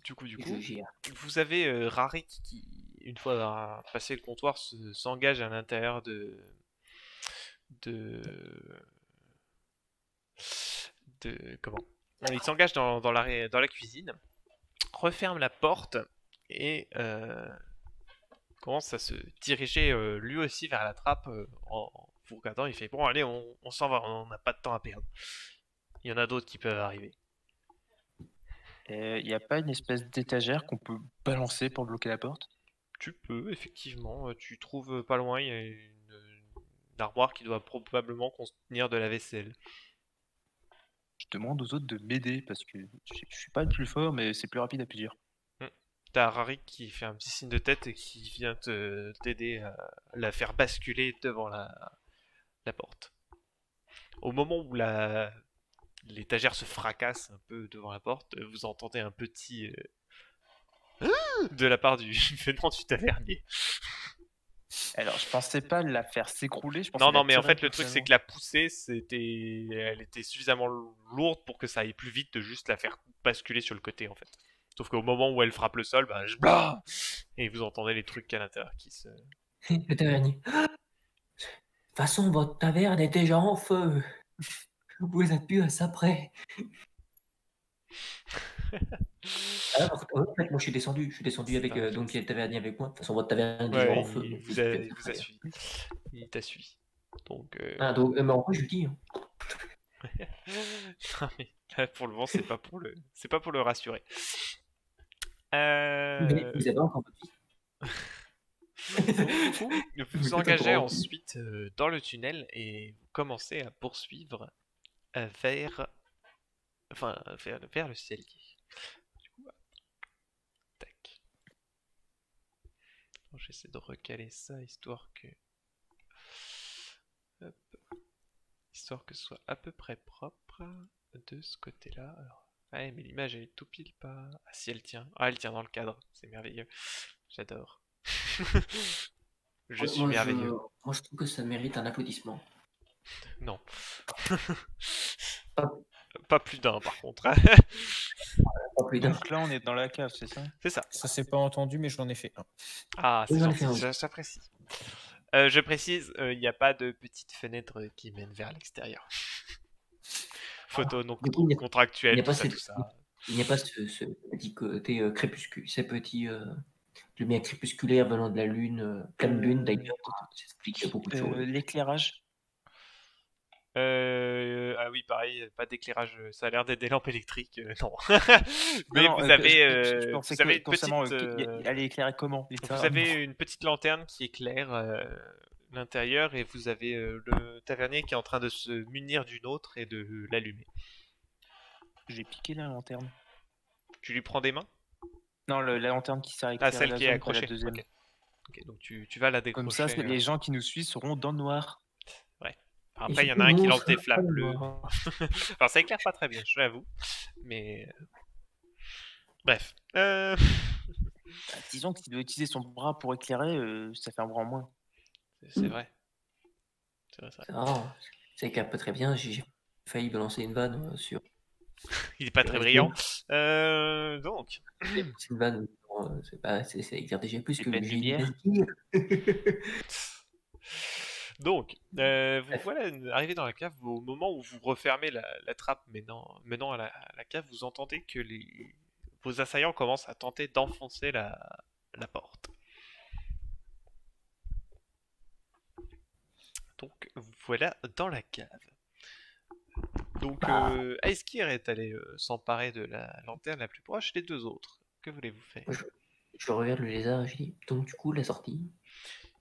Du Je coup, gère. vous avez Rarik qui, une fois passé le comptoir, s'engage à l'intérieur de, comment? Il s'engage dans la cuisine, referme la porte et commence à se diriger lui aussi vers la trappe en vous regardant. Il fait bon, allez, on s'en va, on n'a pas de temps à perdre. Il y en a d'autres qui peuvent arriver. Il n'y a pas une espèce d'étagère qu'on peut balancer pour bloquer la porte? Tu peux, effectivement, tu trouves pas loin, il y a une armoire qui doit probablement contenir de la vaisselle. Je demande aux autres de m'aider parce que je suis pas le plus fort, mais c'est plus rapide à plusieurs. T'as Rarik qui fait un petit signe de tête et qui vient t'aider à la faire basculer devant la porte. Au moment où l'étagère se fracasse un peu devant la porte, vous entendez un petit de la part du venant du tavernier. Alors, je pensais pas la faire s'écrouler, je pensais Non, la non, mais en tirer fait, le truc, c'est personnellement. que la poussée, elle était suffisamment lourde pour que ça aille plus vite de juste la faire basculer sur le côté, en fait. Sauf qu'au moment où elle frappe le sol, bah, blah et vous entendez les trucs à l'intérieur qui se... Le tavernier. De toute façon, votre taverne est déjà en feu. Vous êtes plus à ça près. Ah, en fait, moi, je suis descendu avec, donc il y a le tavernier avec moi. De toute façon, votre taverne est déjà Ouais, en feu, donc vous êtes plus à ça il vous a près. suivi. Il t'a suivi. Donc, Ah, donc, mais en vrai, je lui dis, hein. non, mais là, pour le moment, c'est pas pour le rassurer. Mais vous avez encore votre vie. Donc, du coup, vous Vous vous êtes encore engagez en vie. ensuite dans le tunnel et vous commencez à poursuivre vers, vers le ciel. Du coup, tac. Bon, j'essaie de recaler ça histoire que, hop, histoire que ce soit à peu près propre de ce côté-là. Alors, ouais, mais l'image elle est tout pile pas. Ah si elle tient. Ah elle tient dans le cadre. C'est merveilleux. J'adore. Je suis Moi, merveilleux. je trouve que ça mérite un applaudissement. Non. Pas, Pas plus d'un par contre. pas plus d'un. Donc là, on est dans la cave, c'est ça? C'est ça. Ça s'est pas entendu, mais je l'en ai fait un. Ah, Oui, c'est j'en ai fait gentil, un. j'apprécie. Je précise, il n'y a pas de petite fenêtre qui mène vers l'extérieur. Photo non Du coup, il n'y a contractuelle, tout pas ça, cette- tout ça. il n'y a pas ce petit côté crépuscule, ces petits lumières crépusculaires venant de la lune, pleine lune d'ailleurs, ça explique beaucoup de choses. L'éclairage. Ah oui, pareil, pas d'éclairage, ça a l'air d'être des lampes électriques, non. Mais Non, vous je avez, pensais vous avez que une concernant, petite, elle est éclairée comment? vous avez une petite lanterne qui éclaire l'intérieur et vous avez le tavernier qui est en train de se munir d'une autre et de l'allumer. J'ai piqué la lanterne. Tu lui prends des mains? Non, la lanterne qui sert à Ah, éclairer celle la qui est zone, pas la accrochée. deuxième. Ok. Ok, donc tu vas la Comme décrocher. ça, les gens qui nous suivent seront dans le noir. Ouais. Après, il y en a un qui lance des flammes bleues. Noir. Alors, ça éclaire pas très bien, je l'avoue. Mais. Bref. Bah, disons qu'il doit utiliser son bras pour éclairer, ça fait un bras en moins. C'est vrai. C'est vrai, ça. Ah, c'est qu'un peu très bien, j'ai failli balancer une vanne sur. Il est pas très brillant. Donc. C'est une vanne, c'est pas, c'est éclair déjà plus C'est que pas le de génie lumière. d'Azir. Donc, vous voilà arrivé dans la cave. Au moment où vous refermez la trappe menant à la cave, vous entendez que vos assaillants commencent à tenter d'enfoncer la porte. Donc, voilà dans la cave. Donc, Aeskir est allé s'emparer de la lanterne la plus proche. Les deux autres, que voulez-vous faire? Je regarde le lézard et je dis, donc du coup, la sortie.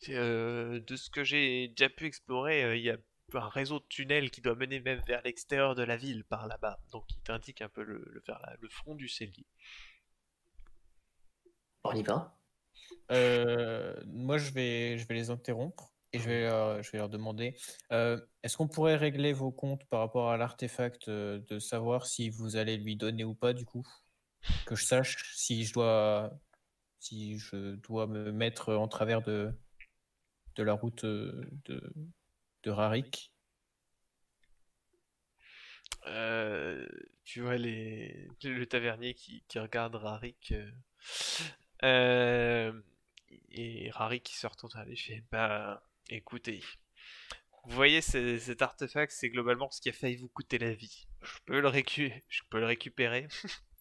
De ce que j'ai déjà pu explorer, il y a un réseau de tunnels qui doit mener même vers l'extérieur de la ville par là-bas. Donc, il t'indique un peu vers le front du cellier. On y va. Moi, je vais les interrompre et je vais leur demander est-ce qu'on pourrait régler vos comptes par rapport à l'artefact, de savoir si vous allez lui donner ou pas, du coup? Que je sache si je dois me mettre en travers de la route de Rarik. Tu vois le tavernier qui regarde Rarik. Euh, et Rarik qui se retourne vers lui, il fait bah écoutez, vous voyez cet artefact, c'est globalement ce qui a failli vous coûter la vie. Je peux le récupérer.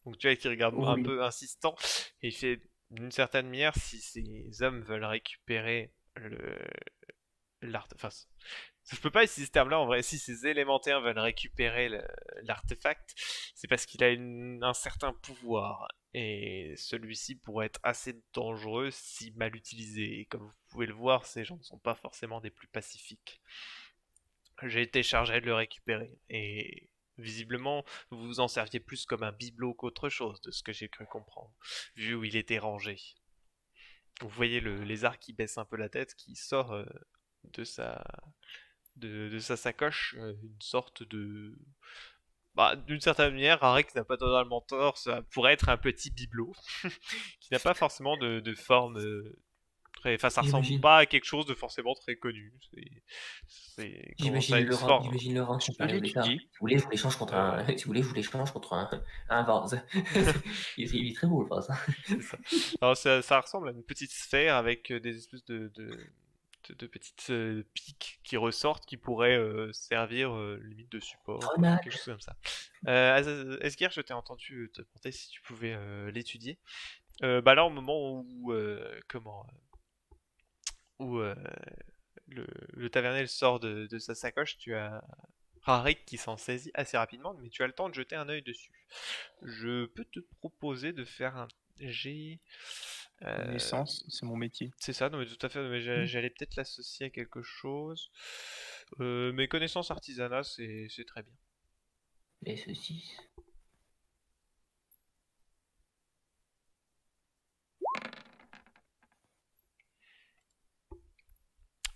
Donc tu vois qu'il regarde un Oui. peu insistant et il fait d'une certaine manière si ces hommes veulent récupérer enfin, je peux pas utiliser ce terme-là en vrai. Si ces élémentaires veulent récupérer l'artefact, c'est parce qu'il a un certain pouvoir. Et celui-ci pourrait être assez dangereux si mal utilisé. Et comme vous pouvez le voir, ces gens ne sont pas forcément des plus pacifiques. J'ai été chargé de le récupérer. Et visiblement, vous vous en serviez plus comme un bibelot qu'autre chose, de ce que j'ai cru comprendre, vu où il était rangé. Vous voyez le lézard qui baisse un peu la tête, qui sort de sa de sa sacoche une sorte de... Bah, d'une certaine manière, Rarek n'a pas totalement tort, ça pourrait être un petit bibelot, qui n'a pas forcément de forme très... Enfin, ça ressemble J'imagine. pas à quelque chose de forcément très connu. Comment ça, J'imagine une forme... j'imagine le rat Je qui peux parlait au départ. l'étudier. Si vous voulez, je vous l'échange contre un. Si vous voulez, je vous l'échange contre un vase. Il est très beau le vase. C'est ça. Alors, ça ressemble à une petite sphère avec des espèces de petites piques qui ressortent qui pourraient servir limite de support, Grenade. quelque chose comme ça. Esguir, je t'ai entendu te demander si tu pouvais l'étudier. Bah là, au moment où le tavernel sort de sa sacoche, tu as Rarik qui s'en saisit assez rapidement, mais tu as le temps de jeter un œil dessus. Je peux te proposer de faire un jet. Connaissance, c'est mon métier. C'est ça, non mais tout à fait, mais j'allais peut-être l'associer à quelque chose. Mes connaissances artisanat, c'est très bien. Et ceci.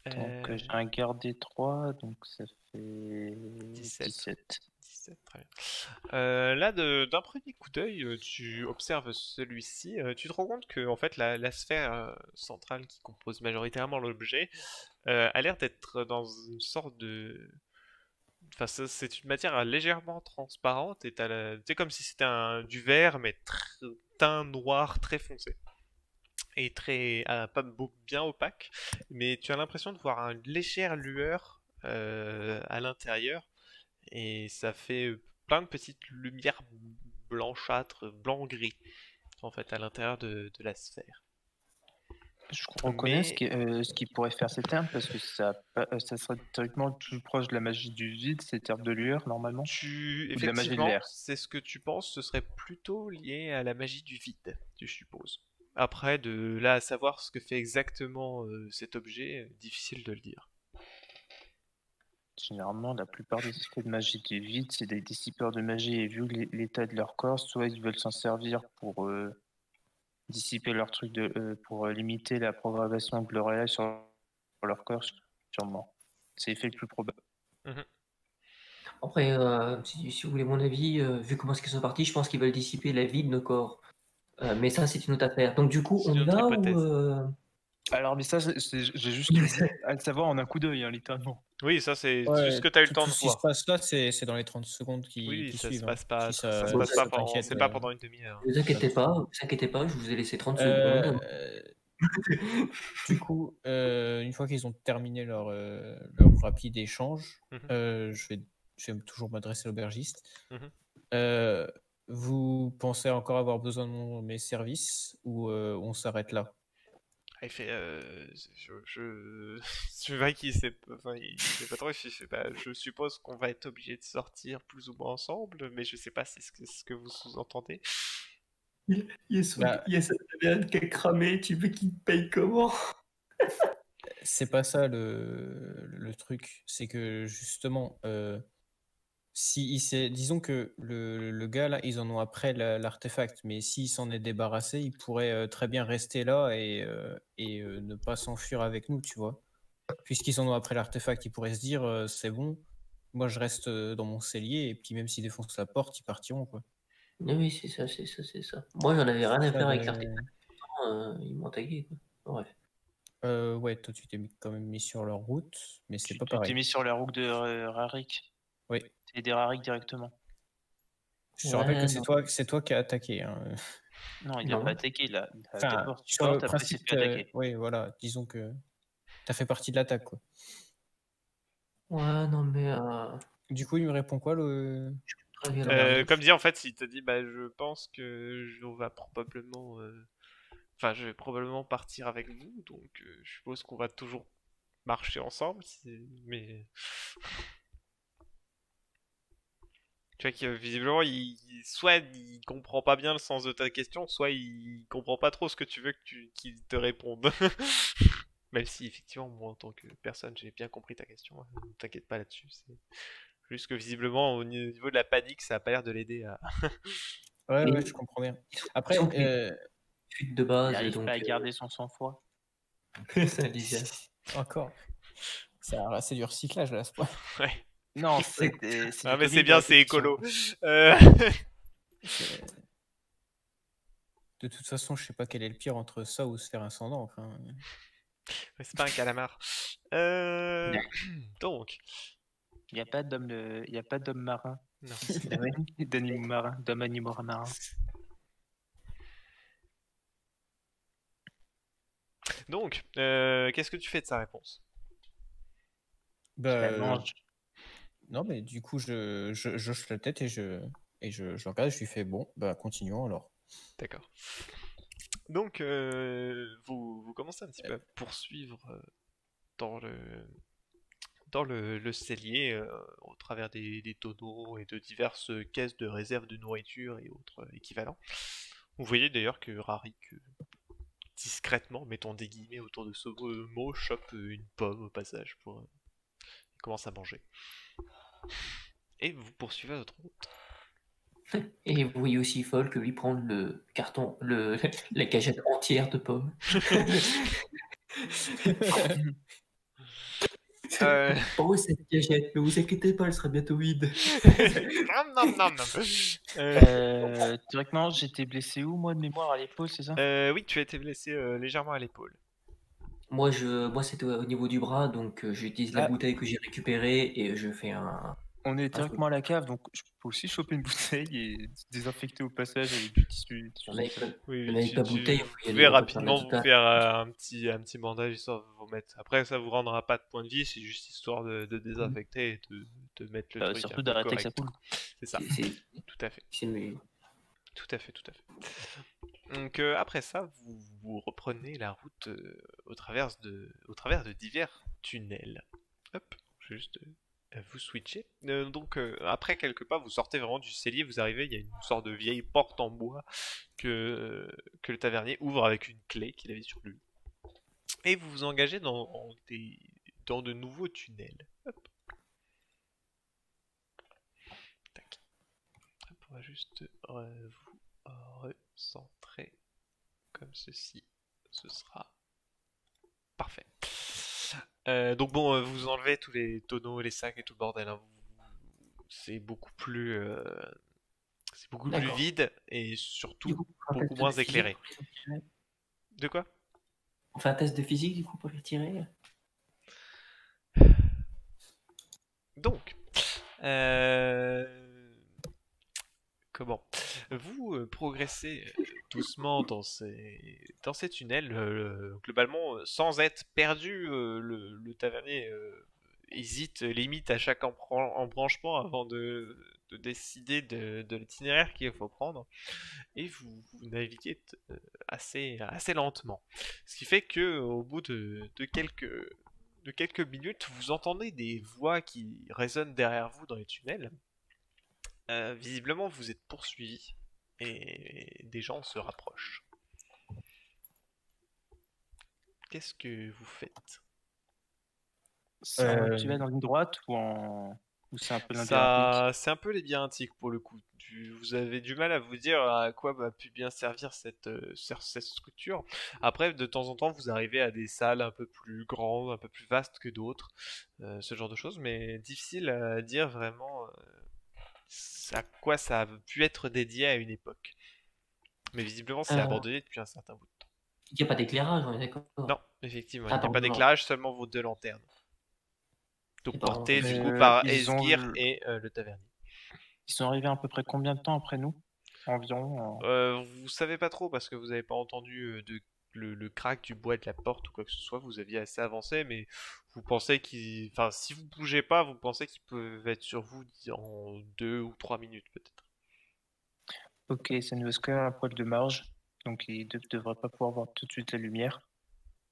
Donc j'ai un gardé 3, donc ça fait 17. 17. 17, très bien. Là, d'un premier coup d'œil, tu observes celui-ci. Tu te rends compte que en fait, la sphère centrale qui compose majoritairement l'objet a l'air d'être dans une sorte de... Enfin, c'est une matière légèrement transparente et c'est comme si c'était du verre, mais teint noir très foncé. Et très pas bien opaque, mais tu as l'impression de voir une légère lueur à l'intérieur et ça fait plein de petites lumières blanchâtres, blanc-gris en fait à l'intérieur de la sphère. Je reconnais Mais ce qui pourrait faire ces termes parce que ça serait théoriquement plus proche de la magie du vide, ces termes de lueur normalement. Ou de la magie de effectivement, l'air. c'est ce que tu penses, ce serait plutôt lié à la magie du vide, tu supposes. Après, de là à savoir ce que fait exactement cet objet, difficile de le dire. Généralement, la plupart des effets de magie du vide, c'est des dissipeurs de magie et vu l'état de leur corps, soit ils veulent s'en servir pour dissiper leur truc pour limiter la propagation de l'Oréal sur leur corps, sûrement. C'est l'effet le plus probable. Après, si vous voulez mon avis, vu comment est-ce qu'ils sont partis, je pense qu'ils veulent dissiper la vie de nos corps. Mais ça, c'est une autre affaire. Donc, du coup, C'est on une y autre va hypothèse. ou. Alors, mais ça, j'ai juste à le savoir en un coup d'œil, hein, littéralement. Oui, ça c'est juste Ouais, que tu as eu le temps tout de ce qui se voir. passe là, c'est dans les 30 secondes Oui, qui ça se suivent. passe pas, Si ça se Ouais, passe pas ça pendant, t'inquiète. c'est pas pendant une demi-heure. Ne vous inquiétez pas, je vous ai laissé 30 secondes. Du coup, une fois qu'ils ont terminé leur rapide échange, Mhm. je vais toujours m'adresser à l'aubergiste. Mhm. Vous pensez encore avoir besoin de mes services ou on s'arrête là? Il fait, je vois qu'il sait, enfin, il sait pas trop. Il fait, bah, je suppose qu'on va être obligé de sortir plus ou moins ensemble, mais je sais pas si c'est ce que vous sous-entendez. Il y a cette taverne qui a cramé, tu veux qu'il te paye comment? C'est pas ça le truc, c'est que justement, disons que le gars là, ils en ont après l'artefact, mais s'il s'en est débarrassé, il pourrait très bien rester là et ne pas s'enfuir avec nous, tu vois. Puisqu'ils en ont après l'artefact, ils pourraient se dire c'est bon, moi je reste dans mon cellier et puis même s'ils défoncent la porte, ils partiront quoi. Oui, c'est ça, c'est ça, c'est ça. Moi, j'en avais rien à Ça, faire avec l'artefact. Ils m'ont tagué, quoi. Bref. ouais, toi tu t'es quand même mis sur leur route, mais c'est pas Tu t'es pareil. mis sur la roue de Rarik. Oui. C'est des Rarik directement. Je te rappelle que non. c'est toi qui as attaqué. Hein. Non, il a Non. pas attaqué, il a Enfin, d'abord sur support, le après principe, c'est fait attaquer. oui, voilà, disons que t'as fait partie de l'attaque, quoi. Ouais, non, mais Du coup, il me répond quoi, le... très bien regardé. Comme dit, en fait, il te dit, bah, je pense que on va probablement, enfin, je vais probablement partir avec vous, donc je suppose qu'on va toujours marcher ensemble, mais tu vois que visiblement, soit il comprend pas bien le sens de ta question, soit il comprend pas trop ce que tu veux qu'il te réponde. Même si effectivement, moi en tant que personne, j'ai bien compris ta question. Hein. Ne t'inquiète pas là-dessus. C'est juste que visiblement, au niveau de la panique, ça a pas l'air de l'aider à. Ouais, Et- ouais, je comprends bien. Après, Disons que les fuites de Il base, n'arrive donc pas à garder son sang-froid. ça déjà. encore, c'est du recyclage, là, à ce point. Ouais. Non, C'est- c'est Ah, du mais comique c'est de bien, c'est répétition. écolo. C'est- De toute façon, je sais pas quel est le pire entre ça ou se faire un sang-dent, enfin... Mais c'est pas un calamar. Donc. Il n'y a pas d'homme marin. Non. D'animaux marins, d'hommes animaux marins. Donc, qu'est-ce que tu fais de sa réponse? Je la Bah, mange. non, mais du coup, je hoche la tête et je regarde, je lui fais, bon, bah, continuons alors. D'accord. Donc, vous commencez un petit peu à poursuivre dans le cellier au travers des tonneaux et de diverses caisses de réserve de nourriture et autres équivalents. Vous voyez d'ailleurs que Rarik, discrètement, mettons des guillemets autour de ce mot, chope une pomme au passage pour il commence à manger. Et vous poursuivez votre route. Et vous voyez aussi Folk lui prendre le carton, la cagette entière de pommes. Oh, cette cagette, ne vous inquiétez pas, elle sera bientôt vide. Nom, nom, nom, nom. Directement, j'étais blessé où, moi, de mémoire, à l'épaule, c'est ça? Oui, tu as été blessé légèrement à l'épaule. Moi, c'était au niveau du bras, donc j'utilise la Ah. bouteille que j'ai récupérée et je fais un. On est directement à la cave, donc je peux aussi choper une bouteille et désinfecter au passage avec du tissu. Oui, Avec la bouteille, vous il y a pouvez des rapidement vous repas faire un petit bandage histoire de vous mettre. Après, ça vous rendra pas de points de vie, c'est juste histoire de désinfecter et de mettre le truc un Surtout peu d'arrêter que ça correct. coule. C'est ça, C'est tout à fait. c'est- Tout à fait, tout à fait. Donc après ça, vous reprenez la route au travers de divers tunnels. Hop, juste vous switchez. Donc après quelques pas, vous sortez vraiment du cellier, vous arrivez, il y a une sorte de vieille porte en bois que le tavernier ouvre avec une clé qu'il avait sur lui. Et vous vous engagez dans de nouveaux tunnels. Hop. Tac. Hop, on va juste vous recentrer comme ceci. Ce sera parfait. Donc bon, vous enlevez tous les tonneaux, les sacs et tout le bordel. Hein. C'est beaucoup plus D'accord. vide et surtout Du coup, on fait un beaucoup test moins de physique éclairé. pour les retirer. De quoi? On fait un test de physique du coup pour les retirer. Donc, comment? Vous progressez doucement dans ces tunnels, globalement, sans être perdu. Le tavernier hésite limite à chaque embranchement avant de décider de l'itinéraire qu'il faut prendre. Et vous naviguez assez lentement. Ce qui fait que au bout de quelques minutes, vous entendez des voix qui résonnent derrière vous dans les tunnels. Visiblement, vous êtes poursuivi et des gens se rapprochent. Qu'est-ce que vous faites? Tu vas dans une droite ou c'est un peu labyrinthique? C'est un peu labyrinthique pour le coup. Vous avez du mal à vous dire à quoi va pu bien servir cette structure. Après, de temps en temps, vous arrivez à des salles un peu plus grandes, un peu plus vastes que d'autres, ce genre de choses, mais difficile à dire vraiment à quoi ça a pu être dédié à une époque. Mais visiblement, c'est abandonné depuis un certain bout de temps. Il n'y a pas d'éclairage, on est d'accord. Non, effectivement, il n'y a Attends, pas non. d'éclairage, seulement vos deux lanternes. Donc Et ben, porté du coup Euh, par ils ont Esgir le- et le tavernier. Ils sont arrivés à peu près combien de temps après nous? Environ. Vous savez pas trop parce que vous avez pas entendu le crack du bois de la porte ou quoi que ce soit. Vous aviez assez avancé, mais vous pensez qu'ils, enfin, si vous bougez pas, vous pensez qu'ils peuvent être sur vous en 2 ou 3 minutes peut-être. Ok, ça nous laisse quand même un poil de marge. Donc ils ne devraient pas pouvoir voir tout de suite la lumière.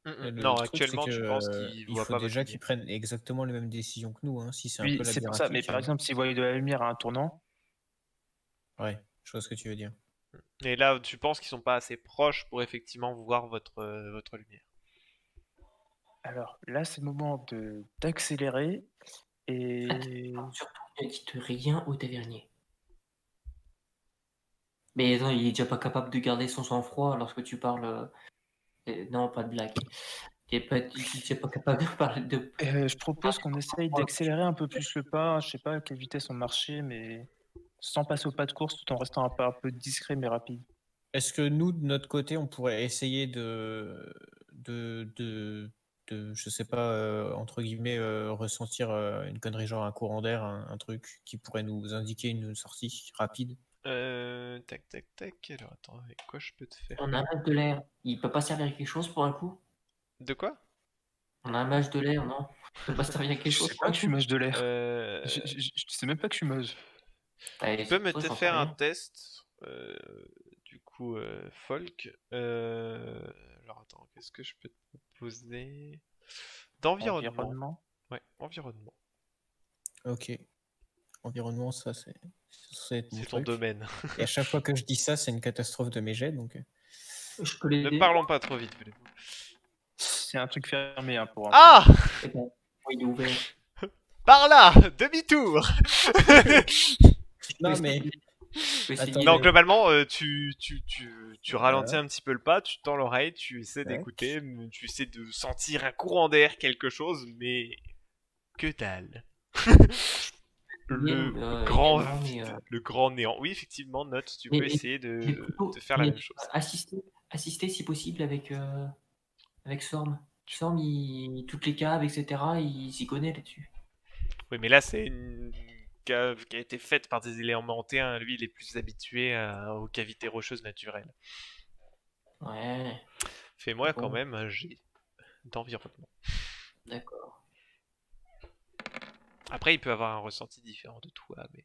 Le Non, truc, c'est actuellement, que, tu penses qu'ils il voient faut pas votre déjà qu'ils lumière. prennent exactement les mêmes décisions que nous, hein. Si c'est un Oui, peu c'est pour ça. Mais labyrinthique, par exemple, s'ils voyaient de la lumière à un tournant, ouais, je vois ce que tu veux dire. Et là, tu penses qu'ils sont pas assez proches pour effectivement voir votre lumière. alors là, c'est le moment d'accélérer. Et Surtout, ne quitte rien au tavernier. Mais non, il est déjà pas capable de garder son sang-froid lorsque tu parles. Non, pas de blague. Il est déjà pas capable de parler de. je propose qu'on essaye d'accélérer un peu plus le pas. Je sais pas à quelle vitesse on marchait, mais sans passer au pas de course, tout en restant un peu discret mais rapide. Est-ce que nous, de notre côté, on pourrait essayer de je sais pas, entre guillemets, ressentir une connerie genre un courant d'air, un truc qui pourrait nous indiquer une sortie rapide? Tac, tac, tac. Alors attends, avec quoi je peux te faire? On a un mage de l'air. Il peut pas servir à quelque chose pour un coup? De quoi? On a un mage de l'air, non? Il peut pas servir à quelque Je chose sais pour pas un que je suis coup? mage de l'air. Euh, Je sais même pas que je suis mage. Ouais, Tu peux me ça, te j'en sais faire un rien. test, du coup, Folk. Alors attends, qu'est-ce que je peux te proposer? D'environnement. Environnement. Ouais, environnement. Ok. Environnement, ça, c'est censé être mon C'est ton truc. domaine. Et à chaque fois que je dis ça, c'est une catastrophe de mes jets, donc. Je peux Ne l'aider. parlons pas trop vite, voulez-vous. C'est un truc fermé hein, pour un. Ah! Eh ben, il est ouvert. Par là! Demi-tour! Non, mais. Je peux essayer Attends. Non, de- globalement, tu ralentis Voilà. un petit peu le pas, tu tends l'oreille, tu essaies Tac. d'écouter, tu essaies de sentir un courant d'air, quelque chose, mais que dalle. Grand également, mais, vide, le grand néant. Oui, effectivement, note, tu mais- peux mais- essayer mais plutôt- de faire la mais même chose. assister si possible avec Sorm. Sorm, toutes les caves, etc., il s'y connaît là-dessus. Oui, mais là, c'est une cave qui a été faite par des élémentaires. Lui, il est plus habitué aux cavités rocheuses naturelles. Ouais, Fais-moi quand Bon. même un jet d'environnement. d'accord. Après, il peut avoir un ressenti différent de toi, mais...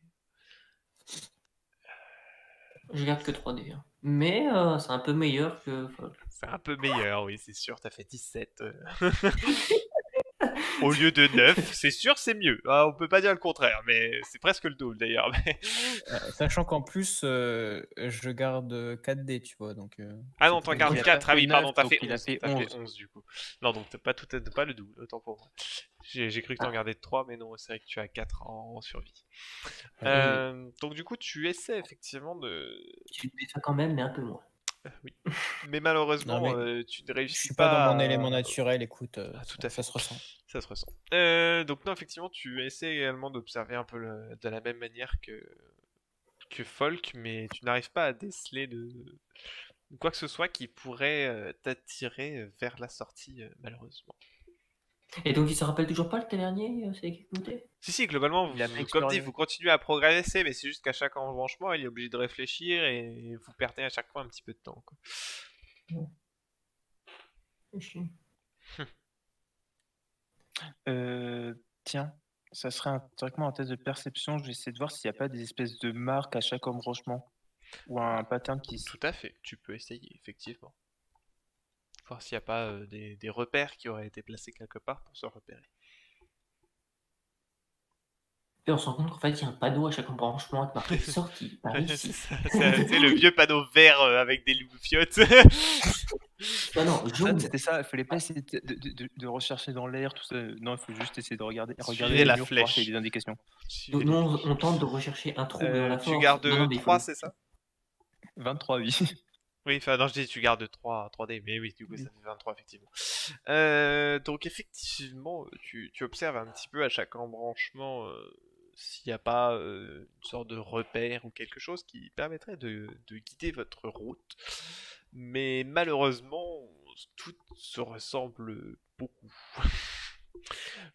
Je garde que 3D. Hein. Mais c'est un peu meilleur que Folk. C'est un peu meilleur, oui, c'est sûr, t'as fait 17. Au lieu de 9, c'est sûr, c'est mieux. Ah, on peut pas dire le contraire, mais c'est presque le double d'ailleurs. Mais... Sachant qu'en plus, je garde 4D, tu vois, donc. Ah non, c'est t'en très gardes Il a bien. 4. pas Ah oui, fait pardon, 9, t'as donc fait il a 11. fait T'as fait 11. 11 du coup. Non, donc t'as pas le double, autant pour moi. J'ai cru que t'en gardais 3, mais non, c'est vrai que tu as 4 en survie. Donc du coup, tu essaies effectivement de... Tu fais ça quand même, mais un peu moins. Oui. Mais malheureusement, Non, mais tu ne Je réussis suis pas dans mon à- élément naturel, écoute, Ah, tout ça, à fait. ça se ressent. Ça se ressent. Donc non, effectivement, tu essaies également d'observer un peu de la même manière que Folk, mais tu n'arrives pas à déceler de quoi que ce soit qui pourrait t'attirer vers la sortie, malheureusement. Et donc, il se rappelle toujours pas le tavernier, c'est qui côté? Si, globalement, Il a pas comme dit, exploré. vous continuez à progresser, mais c'est juste qu'à chaque embranchement, il est obligé de réfléchir et vous perdez à chaque fois un petit peu de temps, quoi. Tiens, ça serait directement un test de perception. Je vais essayer de voir s'il n'y a pas des espèces de marques à chaque embranchement ou un pattern qui. Tout à fait, tu peux essayer, effectivement. Voir s'il n'y a pas des repères qui auraient été placés quelque part pour se repérer. Et on se rend compte qu'en fait, il y a un panneau à chaque embranchement avec marqué sortie par C'est ici. ça, c'est le vieux panneau vert avec des loufiottes. Ah non, Ah, jaune. c'était ça, il fallait pas essayer de rechercher dans l'air, tout ça. Non, il faut juste essayer de regarder Suivez les la murs pour voir flèche. s'il y a des indications. Donc, nous, on tente de rechercher un trouble dans la Tu force. gardes Non, mais il faut 3, le- c'est ça? 23, oui. Oui, enfin, non, je dis tu gardes 3 3D, mais oui, du coup, Oui. ça fait 23, effectivement. Donc, effectivement, tu observes un petit peu à chaque embranchement s'il n'y a pas une sorte de repère ou quelque chose qui permettrait de guider votre route. Mais malheureusement, tout se ressemble beaucoup.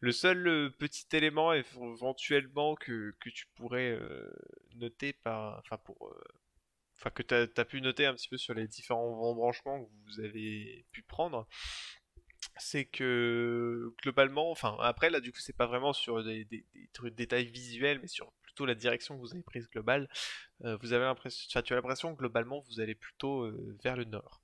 Le seul petit élément éventuellement que tu pourrais noter enfin que t'as pu noter un petit peu sur les différents embranchements que vous avez pu prendre, c'est que globalement, enfin après là du coup c'est pas vraiment sur des trucs détails visuels, mais sur plutôt la direction que vous avez prise globale. Vous avez l'impression, enfin, tu as l'impression que globalement vous allez plutôt vers le nord.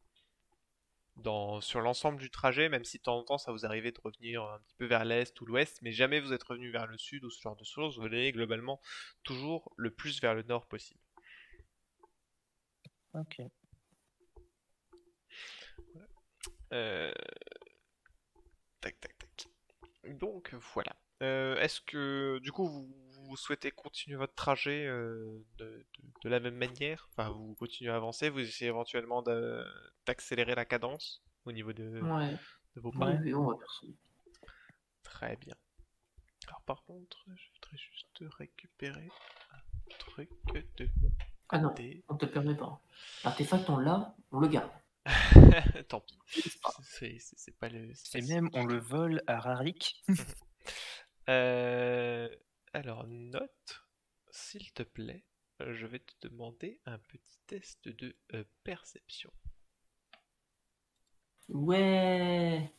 Sur l'ensemble du trajet, même si de temps en temps ça vous arrivait de revenir un petit peu vers l'est ou l'ouest, mais jamais vous êtes revenu vers le sud ou ce genre de choses, vous allez globalement toujours le plus vers le nord possible. Ok. Euh, Tac, tac, tac. Donc voilà. Est-ce que du coup vous souhaitez continuer votre trajet de la même manière? Enfin, vous continuez à avancer, vous essayez éventuellement d'accélérer la cadence au niveau Ouais. de vos pas? Ouais. Oui, on va faire ça. Très bien. Alors par contre, je voudrais juste récupérer un truc de mon Ah non, côté. on te permet pas. L'artefact, on l'a, on le garde. Tant pis. C'est pas le. c'est Et pas même, on le vole à Rarik. Euh, Alors, note, s'il te plaît, je vais te demander un petit test de perception. Ouais.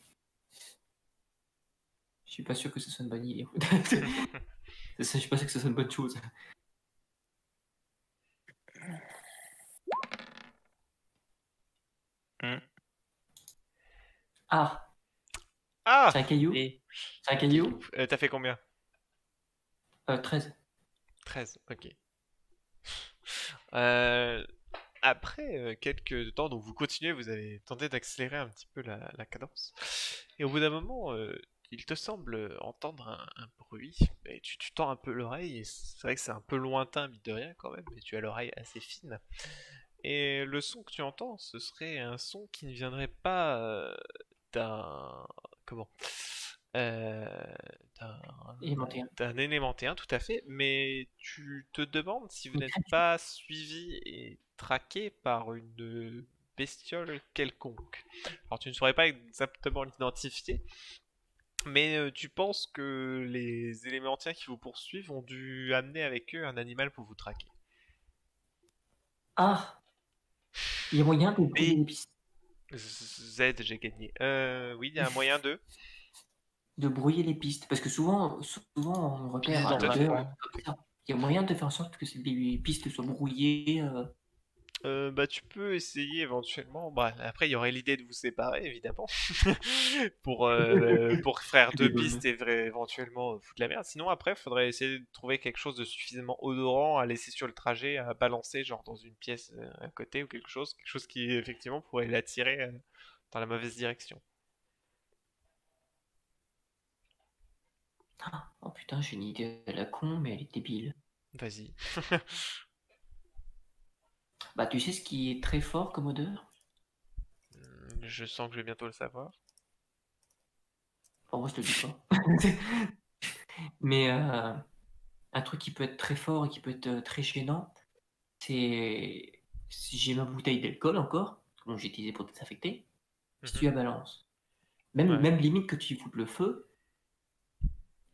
Je suis pas sûr que ce soit une bonne idée. Je suis pas sûr que ce soit une bonne chose. Ah, Ah! c'est un caillou. Et C'est un caillou. T'as fait combien? 13. 13, ok. Euh, Après quelques temps, donc vous continuez, vous avez tenté d'accélérer un petit peu la cadence. Et au bout d'un moment, il te semble entendre un bruit. Et tu tends un peu l'oreille, et c'est vrai que c'est un peu lointain, mine de rien quand même, mais tu as l'oreille assez fine. Et le son que tu entends, ce serait un son qui ne viendrait pas d'un... Comment? Euh, d'un Élémentaire. d'un élémentéen, tout à fait, mais tu te demandes si vous Une n'êtes créature. pas suivi et traqué par une bestiole quelconque. Alors tu ne saurais pas exactement l'identifier, mais tu penses que les élémentiens qui vous poursuivent ont dû amener avec eux un animal pour vous traquer. Ah, il y a moyen de brouiller Et les pistes. Z, j'ai gagné. Oui, il y a un moyen de... De brouiller les pistes. Parce que souvent on repère à dans un l'odeur. coin. Comme ça. Il y a moyen de faire en sorte que les pistes soient brouillées. Bah, tu peux essayer éventuellement. Bah, après, il y aurait l'idée de vous séparer, évidemment, pour faire deux pistes et éventuellement foutre la merde. Sinon, après, il faudrait essayer de trouver quelque chose de suffisamment odorant à laisser sur le trajet, à balancer, genre dans une pièce à côté ou quelque chose qui effectivement pourrait l'attirer dans la mauvaise direction. Oh putain, j'ai une idée à la con, mais elle est débile. Vas-y. Bah, tu sais ce qui est très fort comme odeur? Je sens que je vais bientôt le savoir. Bon, moi, je te le dis pas. Mais un truc qui peut être très fort et qui peut être très gênant, c'est si j'ai ma bouteille d'alcool encore, que j'ai utilisé pour désinfecter, si tu la balances. Ouais. Même limite que tu foutes le feu,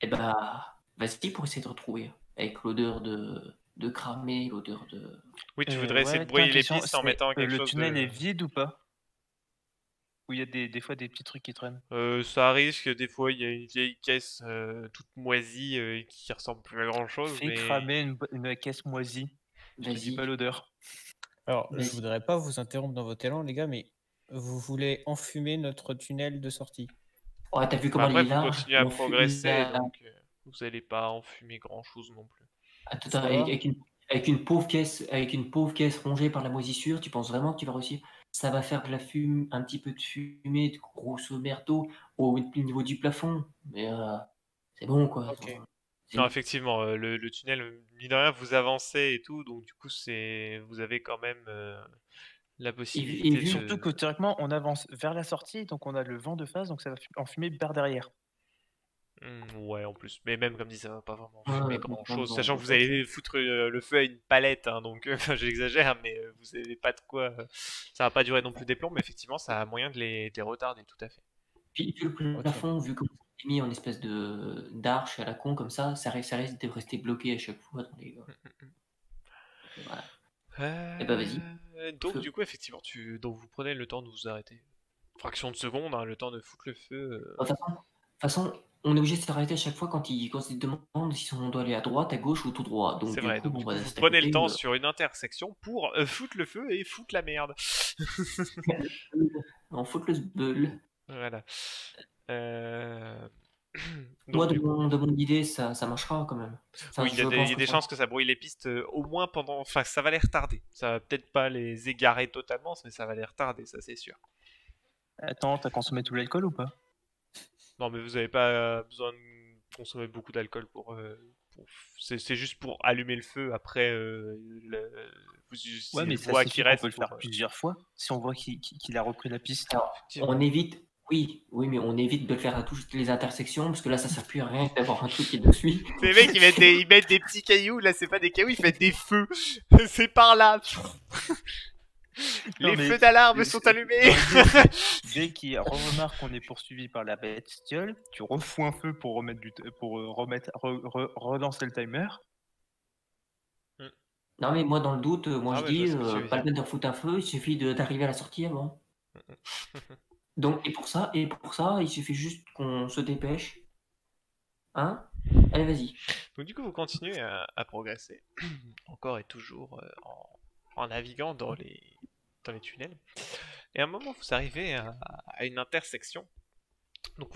et bah, vas-y pour essayer de retrouver. Avec l'odeur de cramé, l'odeur de. Oui, tu voudrais essayer de tiens, brouiller les question, pistes en c'est, mettant quelque le chose tunnel de... est vide ou pas? Où il y a des fois des petits trucs qui traînent. Ça arrive que des fois il y a une vieille caisse toute moisie qui ressemble plus à grand chose, Fais mais cramer une caisse moisie. Je te dis Vas-y. pas l'odeur. Alors, je Vas-y. voudrais pas vous interrompre dans votre élan, les gars, mais vous voulez enfumer notre tunnel de sortie. Oh, t'as vu comment après il est vous large? continuez à On fume progresser, la- donc vous allez pas enfumer grand chose non plus. Attends, Ça va avec une pauvre caisse rongée par la moisissure, tu penses vraiment que tu vas réussir? Ça va faire de la fume, un petit peu de fumée, de grosso merdo au niveau du plafond. Mais c'est bon quoi. Ok. C'est- Non, effectivement, le tunnel, mine de rien, vous avancez et tout, donc du coup vous avez quand même la possibilité vu- de... Surtout que théoriquement, on avance vers la sortie, donc on a le vent de face, donc ça va enfumer par derrière. Ouais, en plus. Mais même comme dit, ça va pas vraiment Ouais, fumer ouais, grand bon, chose. bon, Sachant que bon, vous allez foutre le feu à une palette, hein, donc enfin, j'exagère, mais vous avez pas de quoi. Ça va pas durer non plus des plombs, mais effectivement, ça a moyen de les retarder, tout à fait. Puis le Ok. plafond, vu que mis en espèce d'arche à la con comme ça risque de rester bloqué à chaque fois dans les. Voilà. Et bah vas-y. Donc Feu. du coup effectivement donc vous prenez le temps de vous arrêter. Fraction de seconde, hein, le temps de foutre le feu. De toute façon, on est obligé de s'arrêter à chaque fois quand ils demandent si on doit aller à droite, à gauche ou tout droit. Donc C'est du vrai, coup, donc bon, du coup bah, vous c'est à prenez le côté, temps sur une intersection pour foutre le feu et foutre la merde. on fout le sbeul. Voilà. Moi, Donc du coup, de mon idée, ça marchera quand même. Enfin, oui, il y a je pense des que ça. chances que ça brouille les pistes au moins pendant... Enfin, ça va les retarder. Ça va peut-être pas les égarer totalement, mais ça va les retarder, ça c'est sûr. Attends, t'as consommé tout l'alcool ou pas? Non, mais vous avez pas besoin de consommer beaucoup d'alcool c'est juste pour allumer le feu après Ouais, mais si ça voit suffit qui qu'on reste peut le faire plusieurs fois. Si on voit qu'il a repris la piste. Alors, effectivement. on évite. Oui, mais on évite de le faire à toutes les intersections parce que là, ça sert plus à rien d'avoir un truc qui nous suit. C'est les mecs qui ils mettent des petits cailloux, là c'est pas des cailloux, ils mettent des feux. C'est par là. Non, Les mais feux d'alarme sont allumés. Dès qu'il remarque qu'on est poursuivi par la bestiole, tu refous un feu pour remettre relancer le timer. Non, mais moi, dans le doute, moi Ah je ouais, je vois dis, ce que tu veux pas dire. la peine de foutre un feu, il suffit d'arriver à la sortie avant. Donc, et pour ça, il suffit juste qu'on se dépêche. Hein? Allez, vas-y. Donc du coup, vous continuez à progresser, encore et toujours en naviguant dans les tunnels. Et à un moment, vous arrivez à une intersection. Donc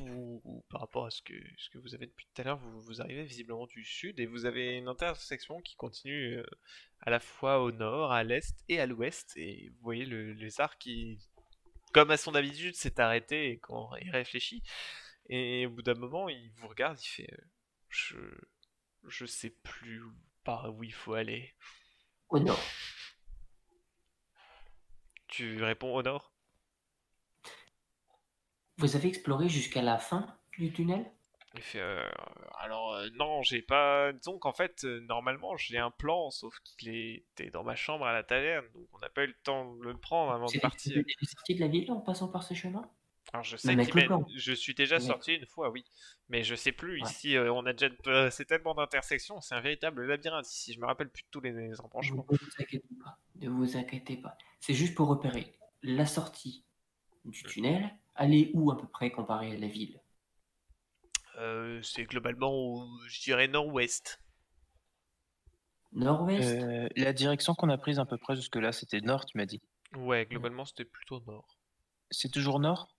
par rapport à ce que vous avez depuis tout à l'heure, vous arrivez visiblement du sud et vous avez une intersection qui continue à la fois au nord, à l'est et à l'ouest. Et vous voyez le lézard qui, comme à son habitude, s'est arrêté et quand il réfléchit. Et au bout d'un moment, il vous regarde, il fait je sais plus par où il faut aller. Au nord. Tu réponds au nord? Vous avez exploré jusqu'à la fin du tunnel? Il fait alors non, j'ai pas. Disons qu'en fait, normalement, j'ai un plan, sauf qu'il était dans ma chambre à la taverne, donc on n'a pas eu le temps de le prendre avant de partir. Vous êtes sorti de la ville en passant par ces chemins? Alors je sais Même avec le plan. je suis déjà Ouais. sorti une fois, oui, mais je sais plus. Ouais. Ici, on a déjà c'est tellement d'intersections, c'est un véritable labyrinthe ici. Je me rappelle plus de tous les embranchements. Ne vous inquiétez pas. Ne vous inquiétez pas. C'est juste pour repérer la sortie du tunnel. Aller où à peu près comparé à la ville? C'est globalement, je dirais nord-ouest. Nord-ouest? La direction qu'on a prise à peu près jusque-là, c'était nord, tu m'as dit. Ouais, globalement, c'était plutôt nord. C'est toujours nord?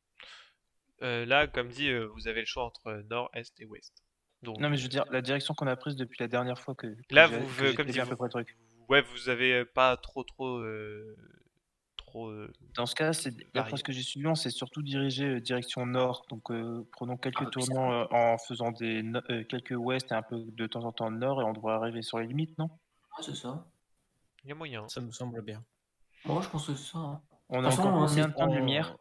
Là, comme dit, vous avez le choix entre nord, est et ouest. Donc, Non, mais je veux dire, la direction qu'on a prise depuis la dernière fois que là, j'ai comme dit, à peu près le truc. ouais, vous avez pas trop. Dans ce cas, d'après ce que j'ai suivi, on s'est surtout dirigé direction nord. Donc, prenons quelques tournants en faisant quelques ouest et un peu de temps en temps nord, et on devrait arriver sur les limites, non? Ah, c'est ça. Il y a moyen. Ça me semble bien. Moi, je pense que c'est ça. Hein. On De a toute façon, encore hein, combien de c'est temps de ça. lumière?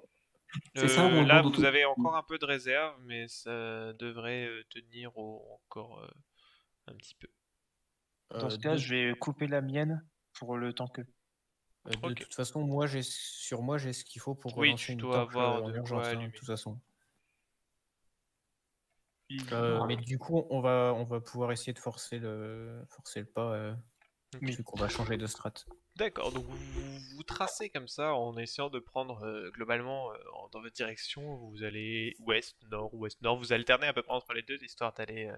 C'est ça où on là, demande vous au avez encore un peu de réserve, mais ça devrait tenir encore un petit peu. Dans ce cas, je vais couper la mienne pour le temps que. De toute façon, sur moi, j'ai ce qu'il faut pour Oui, relancer tu une dois torche avoir en de urgence, quoi hein, allumer. de toute façon. Non, Mais du coup, on va pouvoir essayer de forcer le pas, vu qu'on va changer de strat. D'accord, donc vous tracez comme ça en essayant de prendre globalement dans votre direction, vous allez ouest, nord, vous alternez à peu près entre les deux histoire d'aller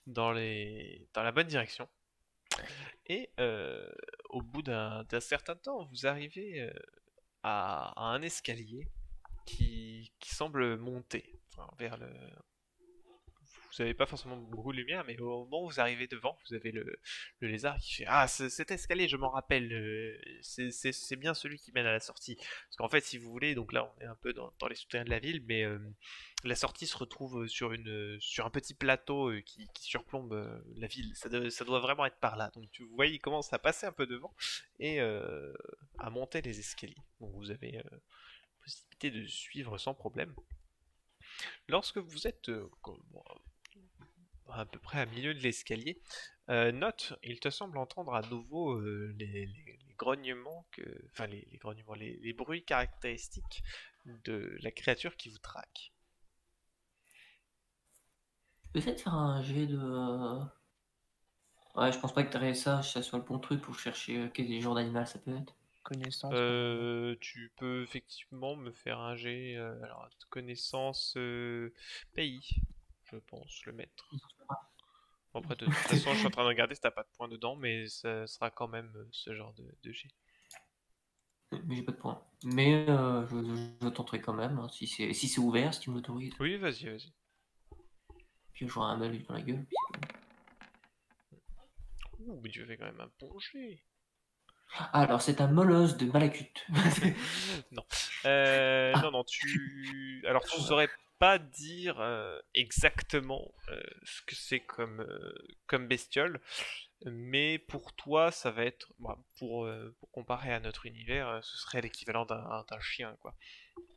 dans la bonne direction. Et au bout d'un certain temps, vous arrivez à un escalier qui semble monter vers le. Vous n'avez pas forcément beaucoup de lumière, mais au moment où vous arrivez devant, vous avez le lézard qui fait ah, cet escalier, je m'en rappelle, c'est bien celui qui mène à la sortie. Parce qu'en fait, si vous voulez, donc là, on est un peu dans les souterrains de la ville, mais la sortie se retrouve sur un petit plateau qui surplombe la ville. Ça doit vraiment être par là. Donc, vous voyez, il commence à passer un peu devant et à monter les escaliers. Donc, vous avez possibilité de suivre sans problème. Lorsque vous êtes à peu près à milieu de l'escalier, note, il te semble entendre à nouveau les grognements les grognements, les bruits caractéristiques de la créature qui vous traque. Essaie de faire un jet de. Ouais, je pense pas que ça soit le bon truc pour chercher quel genre d'animal ça peut être. Connaissance. Tu peux effectivement me faire un jet, alors connaissance pays, je pense, le mettre. Bon, après, de toute façon, je suis en train de regarder si t'as pas de points dedans, mais ça sera quand même ce genre de jet. Mais j'ai pas de points. Mais je tenterai quand même, hein, si c'est ouvert, si tu m'autorises. Oui, vas-y. Puis j'aurai un malus dans la gueule. Ouh, mais tu fais quand même un bon jet. Ah, alors c'est un molosse de Malakut. Non. Non, alors, tu saurais pas dire exactement ce que c'est comme bestiole, mais pour toi, ça va être, pour comparer à notre univers, ce serait l'équivalent d'un chien, quoi.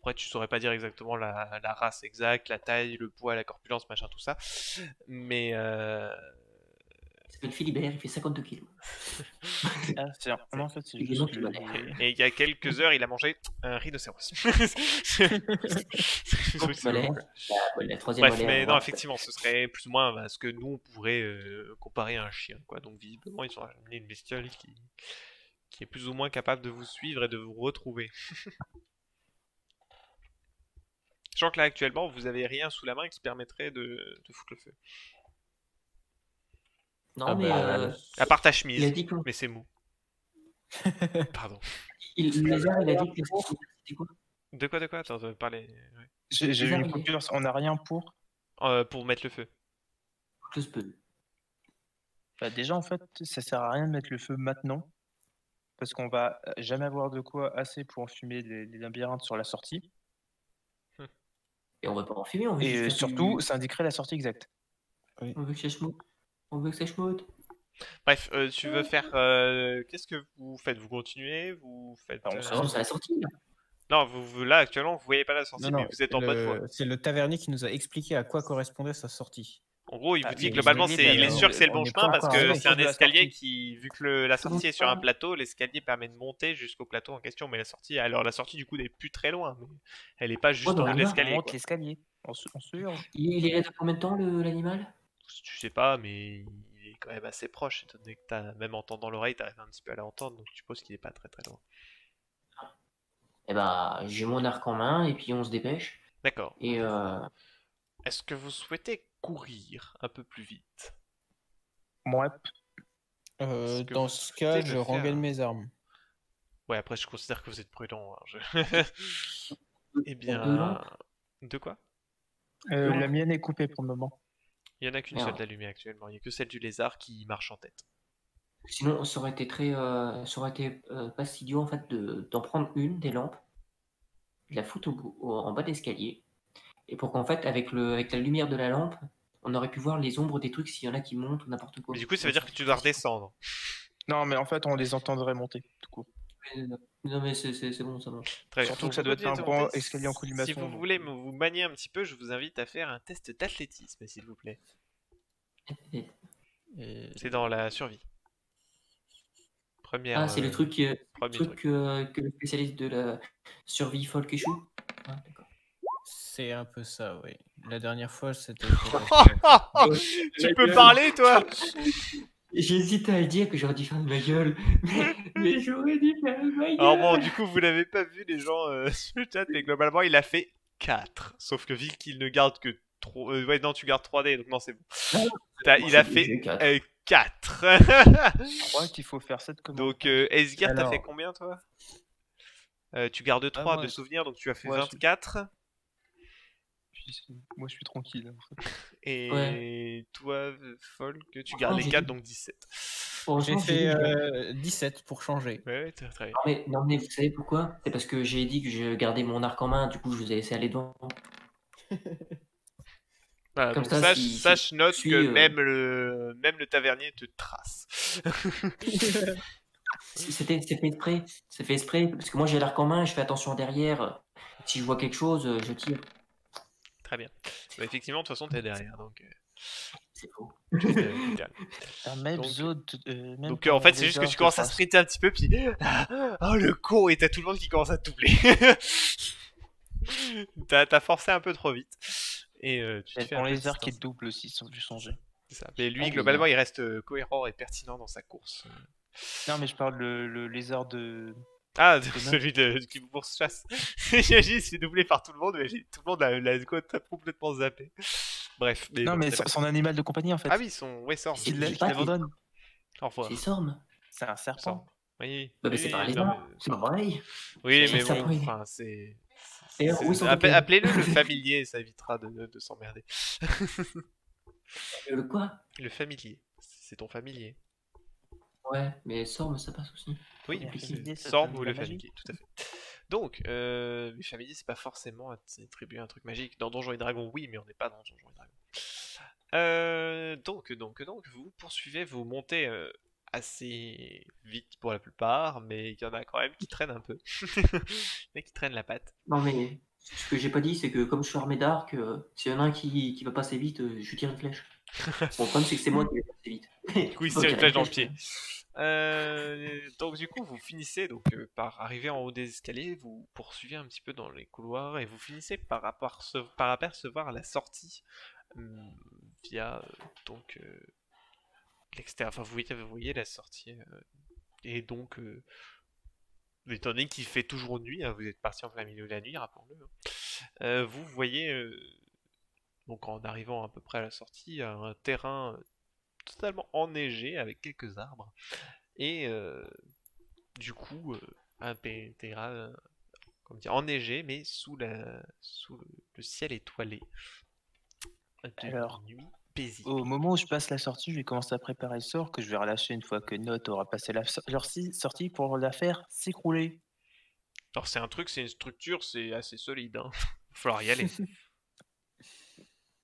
Après, tu saurais pas dire exactement la race exacte, la taille, le poids, la corpulence, machin, tout ça, mais Il s'appelle Philibert, il fait 52 kilos. Ah, en fait, c'est Et juste non, que tu vas aller. et il y a quelques heures, il a mangé un rhinocéros. Donc, molaire, la troisième Bref, molaire, mais non, voilà. effectivement, ce serait plus ou moins ce que nous on pourrait comparer à un chien, quoi. Donc visiblement, ils ont amené une bestiole qui est plus ou moins capable de vous suivre et de vous retrouver. Sachant que là actuellement, vous avez rien sous la main qui permettrait de foutre le feu. Non, Ah mais bah, À part ta il a chemise, dit que mais c'est mou. Pardon. le lézard, il a dit que c'était quoi? De quoi? Attends, parler. Ouais. j'ai eu Bizarre, une il est. coupure, on n'a rien pour. Pour mettre le feu. Que se peut. Bah, déjà, en fait, ça sert à rien de mettre le feu maintenant, parce qu'on va jamais avoir de quoi assez pour enfumer les labyrinthes sur la sortie. Et on va pas en fumer, on veut Et juste faire surtout, ça indiquerait la sortie exacte. On veut que ça schmoute. On veut que ça schmoute. Bref, tu veux faire. Qu'est-ce que vous faites? Vous continuez? Vous faites. Bah, on Ça rentre à la sortie, là. Non, là actuellement, vous voyez pas la sortie, non, mais vous êtes en bonne voie. c'est le tavernier qui nous a expliqué à quoi correspondait sa sortie. En gros, il vous Ah, dit mais globalement, vous il voyez, est sûr que c'est le on bon n'est chemin pas parce encore que arrivé c'est un sur la escalier sortie. qui, vu que la sortie est sur un plateau, l'escalier permet de monter jusqu'au plateau en question. Mais la sortie du coup n'est plus très loin, mais elle est pas juste Ouais, en bah, haut de on On l'escalier. monte Quoi. l'escalier. On se hurle. Il est là de combien de temps, l'animal? Tu sais pas, mais il est quand même assez proche, étant donné que t'as même entendant l'oreille, t'arrives un petit peu à l'entendre, donc je suppose qu'il est pas très très loin. Eh bah, j'ai mon arc en main et puis on se dépêche. D'accord. Et Est-ce que vous souhaitez courir un peu plus vite? Ouais. Est-ce que Dans vous ce souhaitez cas, me je faire rengaine mes armes. Ouais, après je considère que vous êtes prudent. Hein, Eh deux bien... lampes. De quoi? La mienne est coupée pour le moment. Il y en a qu'une Merde. seule d'allumée actuellement, il n'y a que celle du lézard qui marche en tête. Sinon, ça aurait été pas si idiot en fait d'en prendre une des lampes, de la foutre en bas de l'escalier, et pour qu'en fait avec la lumière de la lampe, on aurait pu voir les ombres des trucs s'il y en a qui montent ou n'importe quoi. Mais du coup, ça veut dire que tu dois redescendre. Non, mais en fait, on les entendrait monter, tout court. Non mais c'est bon, ça marche. Très bien. Surtout Pour que ça vous doit être un détendre, bon escalier en collimation, Si vous donc, voulez vous manier un petit peu, je vous invite à faire un test d'athlétisme, s'il vous plaît. Et... C'est dans la survie. Première. Ah, c'est le truc, Premier truc que le spécialiste de la survie folk échoue. Ah, d'accord. C'est un peu ça, oui. La dernière fois, c'était... Tu peux parler, toi? J'hésitais à le dire que j'aurais dû faire de ma gueule, mais j'aurais dû faire de ma gueule. Alors bon, du coup, vous l'avez pas vu, les gens, sur le chat, mais globalement, il a fait 4. Sauf que vu qu'il ne garde que 3... ouais, non, tu gardes 3D, donc non, c'est bon. Il a fait 4. je crois qu'il faut faire 7 commandes. Donc, Esgir, t'as Alors- fait combien, toi? Tu gardes 3 moi, de souvenirs, donc tu as fait ouais, 24. Moi, je suis tranquille. En fait. Et toi, Folk, tu gardes les j'ai 4, dit- donc 17. J'ai Heureusement, fait dit- 17 pour changer. Ouais, très bien. Non, mais vous savez pourquoi? C'est parce que j'ai dit que je gardais mon arc en main, du coup je vous ai laissé aller devant. Voilà, Comme donc ça, sache note si- que si, même le tavernier te trace. C'était fait exprès, parce que moi j'ai l'arc en main, je fais attention derrière. Si je vois quelque chose, je tire. Très bien. Bah, effectivement, de toute façon, t'es derrière, donc C'est faux. c'est calme. Même Donc- zone, même Donc quand en fait, les c'est juste que heures tu se commences à passent. sprinter un petit peu, puis oh le con, et t'as tout le monde qui commence à te doubler. T'as forcé un peu trop vite. Et tu te fais un Ton peu de lézard qui est distance. double aussi, sans vu changer. C'est ça. Mais lui, Ah, globalement, il reste cohérent et pertinent dans sa course. Non, mais je parle le lézard de. Ah, nain. celui qui vous pourchasse. J'imagine, il se fait doubler par tout le monde, mais tout le monde l'a complètement zappé. Bref. Mais Non, bon, mais c'est pas son animal de compagnie en fait. Ah oui, ouais, Sorm. C'est Il le pas, l'abandonne. Au revoir. c'est Sorm. C'est un serpent. Sorm. Oui, Bah, mais oui, c'est pas un non, lézard. C'est pas pareil. oui, C'est mais un bon, serpent, il est- enfin, c'est. D'ailleurs, où sont Appelez- tokens Appelez-le le familier, ça évitera de s'emmerder. Le quoi? Le familier, c'est ton familier. Ouais, mais Sorm, ça passe aussi. Oui, Le familier, ça Sorm donne ou la le magie. familier, tout à fait. Donc, les familiers, c'est pas forcément attribuer un truc magique. Dans Donjons et Dragons, oui, mais on n'est pas dans Donjons et Dragons. Donc, vous poursuivez, vous montez assez vite pour la plupart, mais il y en a quand même qui traînent un peu. Il y en a qui traînent la patte. Non, mais ce que j'ai pas dit, c'est que comme je suis armé d'arc, s'il y en a un qui va passer vite, je tire une flèche. Bon, le problème, c'est que c'est moi qui vais passer vite. Du coup, il se Faut tire une tirer flèche dans le pied. quoi. Donc du coup, vous finissez par arriver en haut des escaliers, vous poursuivez un petit peu dans les couloirs et vous finissez par apercevoir la sortie via l'extérieur. Enfin, vous voyez la sortie et donc étant donné qu'il fait toujours nuit, hein, vous êtes parti en plein milieu de la nuit, rappelons-le. Vous voyez donc en arrivant à peu près à la sortie un terrain totalement enneigé avec quelques arbres. Et du coup, un terrain comme dire, enneigé, mais sous le ciel étoilé. De Alors, nuit paisible. Au moment où je passe la sortie, je vais commencer à préparer le sort que je vais relâcher une fois que Note aura passé la sortie pour la faire s'écrouler. Alors c'est une structure, c'est assez solide. Hein. Va falloir y aller.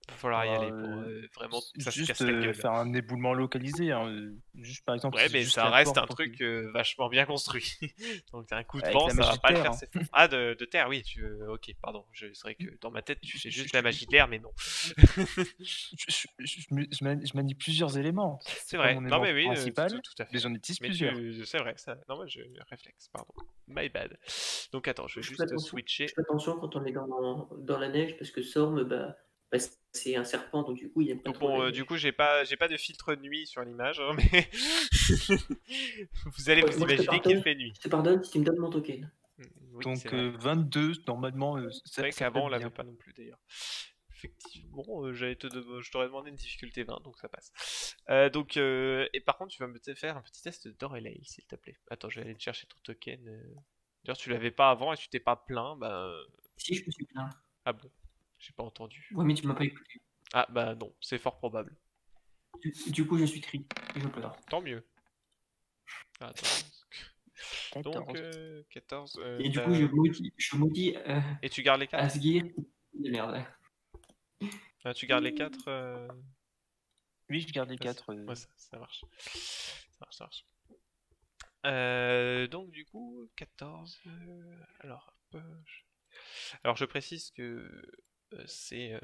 Va falloir y Bah, aller pour vraiment que ça se casse Juste la gueule. faire un éboulement localisé. Hein. Juste par exemple. Ouais, si mais juste ça la reste porte un pour truc que- vachement bien construit. Donc un coup de Avec vent, la ça va magie de pas le terre, faire hein. s'effondrer. Ah, de terre, oui. Ok, pardon. C'est vrai que dans ma tête, tu fais juste la magie de l'air, mais non. Je manie plusieurs éléments. C'est pas vrai. mon Non, élément mais oui, principal, tout à fait. mais j'en utilise Mais plusieurs. c'est vrai, ça. Non, moi je réflexe, pardon. My bad. Donc attends, je vais Je fais juste attention. switcher. Je fais attention quand on est dans la neige parce que Sorm, bah, c'est un serpent, donc du coup, il aime pas Donc trop bon, la neige. du coup, j'ai pas de filtre nuit sur l'image, hein, mais vous allez Ouais, vous moi, je te imaginer qu'il pardonne. fait nuit. Je te pardonne si tu me donnes mon token. Oui, Donc c'est vrai. 22, normalement, C'est vrai ça qu'avant, peut on être l'avait bien. pas non plus d'ailleurs. Effectivement, je t'aurais demandé une difficulté 20, donc ça passe. Et par contre, tu vas me faire un petit test d'Orelay, s'il te plaît. Attends, je vais aller te chercher ton token. D'ailleurs, tu l'avais pas avant et tu t'es pas plaint, bah. Si, je me suis plaint. Ah bon, j'ai pas entendu. Ouais, mais tu m'as pas écouté. Ah bah non, c'est fort probable. Du coup, je suis triste et je pleure. Tant mieux. Attends. Donc, 14. 14. Et du coup, je maudis Et tu gardes les 4 Asgir. Merde. Ah, tu gardes les 4 Oui, je garde les 4. Ouais, ça marche. Ça marche. Donc, du coup, 14. Alors, alors, je précise que c'est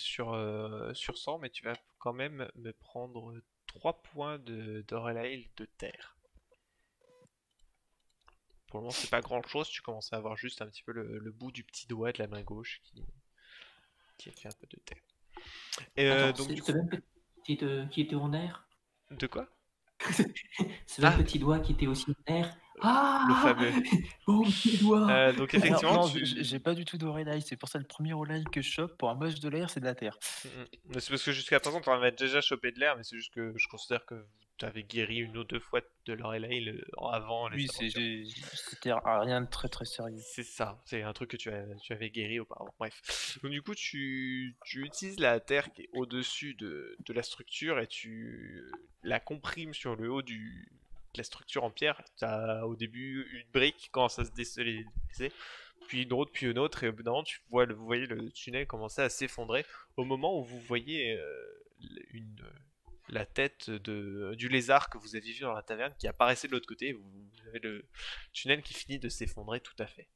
sur 100, mais tu vas quand même me prendre 3 points de relay de terre. Pour le moment, c'est pas grand chose, tu commences à avoir juste un petit peu le bout du petit doigt de la main gauche qui a fait un peu de terre. Attends, Donc, du ce coup, même petit qui était en air. de quoi? Ce même petit doigt qui était aussi en air. Ah, Le fameux. Bon petit doigt. Donc, Alors, effectivement, non, j'ai pas du tout d'oreille, c'est pour ça le premier oreille que je chope pour un moche de l'air, c'est de la terre. Mais c'est parce que jusqu'à présent, tu en avais déjà chopé de l'air, mais c'est juste que je considère que tu avais guéri une ou deux fois de l'Orelay avant les Oui, aventures. c'était rien de très très sérieux. C'est ça, c'est un truc que tu avais guéri auparavant. Bref. Donc du coup, tu utilises la terre qui est au-dessus de la structure et tu la comprimes sur le haut de la structure en pierre. Tu as au début une brique qui commence à se déstabiliser, puis une autre, et au bout d'un moment, vous voyez le tunnel commencer à s'effondrer au moment où vous voyez la tête du lézard que vous aviez vu dans la taverne qui apparaissait de l'autre côté. Vous avez le tunnel qui finit de s'effondrer tout à fait.